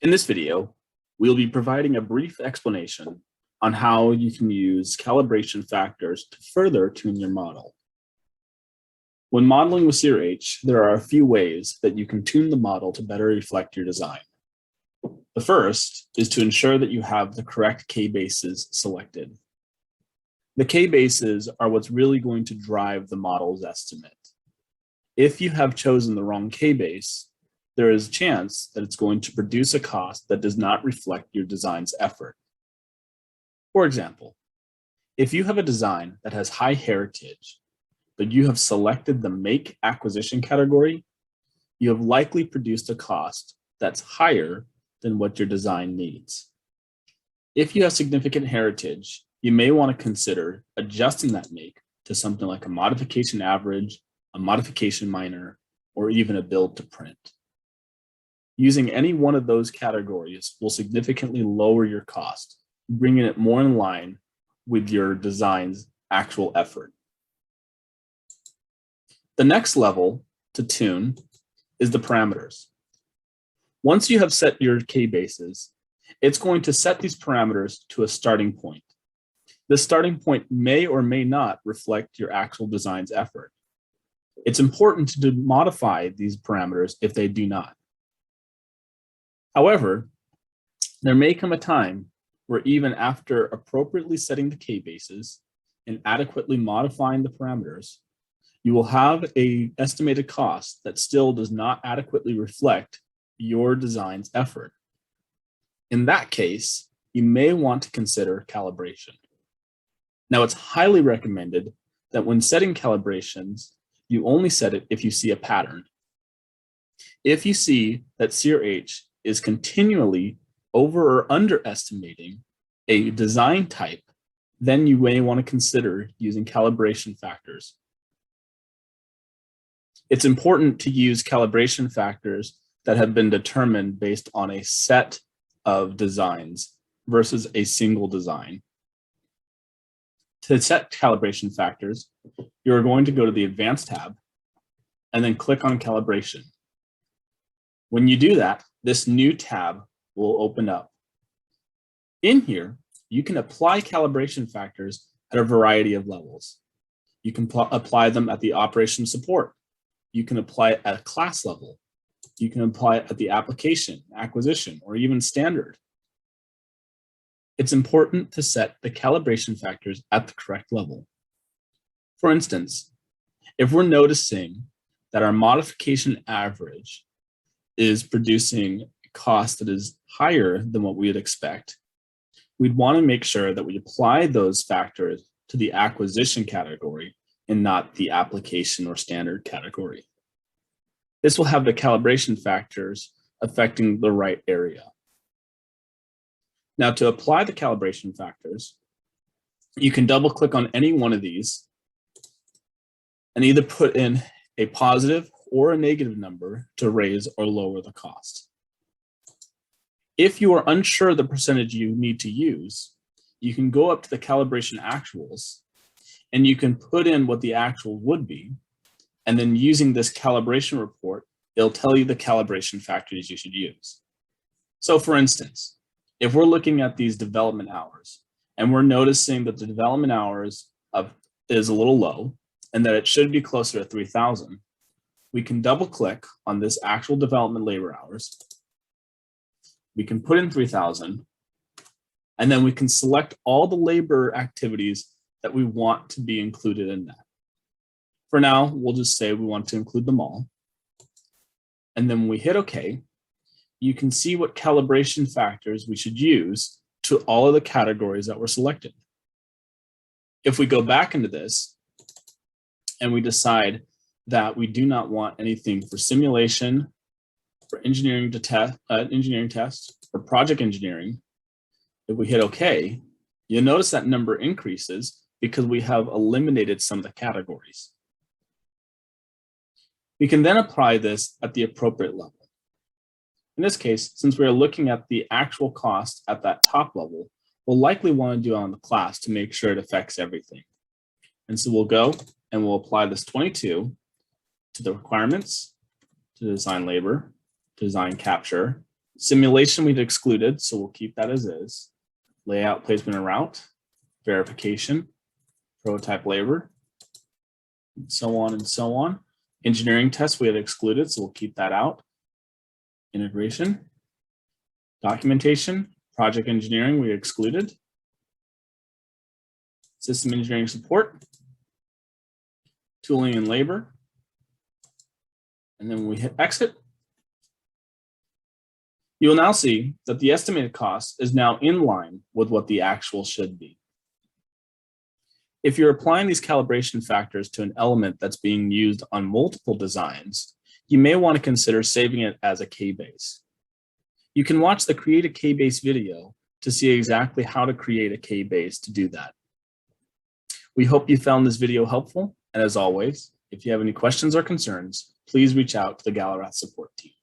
In this video, we'll be providing a brief explanation on how you can use calibration factors to further tune your model. When modeling with CRH, there are a few ways that you can tune the model to better reflect your design. The first is to ensure that you have the correct K-bases selected. The K-bases are what's really going to drive the model's estimate. If you have chosen the wrong K-base, there is a chance that it's going to produce a cost that does not reflect your design's effort. For example, if you have a design that has high heritage, but you have selected the make acquisition category, you have likely produced a cost that's higher than what your design needs. If you have significant heritage, you may want to consider adjusting that make to something like a modification average, a modification minor, or even a build to print. Using any one of those categories will significantly lower your cost, bringing it more in line with your design's actual effort. The next level to tune is the parameters. Once you have set your K-bases, it's going to set these parameters to a starting point. The starting point may or may not reflect your actual design's effort. It's important to modify these parameters if they do not. However, there may come a time where even after appropriately setting the K-bases and adequately modifying the parameters, you will have an estimated cost that still does not adequately reflect your design's effort. In that case, you may want to consider calibration. Now, it's highly recommended that when setting calibrations, you only set it if you see a pattern. If you see that CRH is continually over or underestimating a design type, then you may want to consider using calibration factors. It's important to use calibration factors that have been determined based on a set of designs versus a single design. To set calibration factors, you're going to go to the Advanced tab and then click on Calibration. When you do that, this new tab will open up. In here, you can apply calibration factors at a variety of levels. You can apply them at the operation support. You can apply it at a class level. You can apply it at the application, acquisition, or even standard. It's important to set the calibration factors at the correct level. For instance, if we're noticing that our modification average is producing a cost that is higher than what we would expect, we'd want to make sure that we apply those factors to the acquisition category and not the application or standard category. This will have the calibration factors affecting the right area. Now, to apply the calibration factors, you can double click on any one of these and either put in a positive or a negative number to raise or lower the cost. If you are unsure of the percentage you need to use, you can go up to the calibration actuals and you can put in what the actual would be. And then using this calibration report, it'll tell you the calibration factors you should use. So for instance, if we're looking at these development hours and we're noticing that the development hours is a little low and that it should be closer to 3,000, we can double click on this actual development labor hours. We can put in 3,000, and then we can select all the labor activities that we want to be included in that. For now, we'll just say we want to include them all. And then when we hit OK, you can see what calibration factors we should use to all of the categories that were selected. If we go back into this and we decide that we do not want anything for simulation, for engineering test, or project engineering, if we hit OK, you'll notice that number increases because we have eliminated some of the categories. We can then apply this at the appropriate level. In this case, since we are looking at the actual cost at that top level, we'll likely want to do it on the class to make sure it affects everything. And so we'll go and we'll apply this 22 to the requirements, to design labor, design capture, Simulation we've excluded, so we'll keep that as is. Layout, placement, and route, verification, prototype labor, and so on and so on. Engineering tests we have excluded, so we'll keep that out. Integration, documentation, project engineering we excluded. System engineering support, tooling and labor. And then when we hit exit, you will now see that the estimated cost is now in line with what the actual should be. If you're applying these calibration factors to an element that's being used on multiple designs, you may want to consider saving it as a K-base. You can watch the Create a K-base video to see exactly how to create a K-base to do that. We hope you found this video helpful, and as always, if you have any questions or concerns, please reach out to the Galarath support team.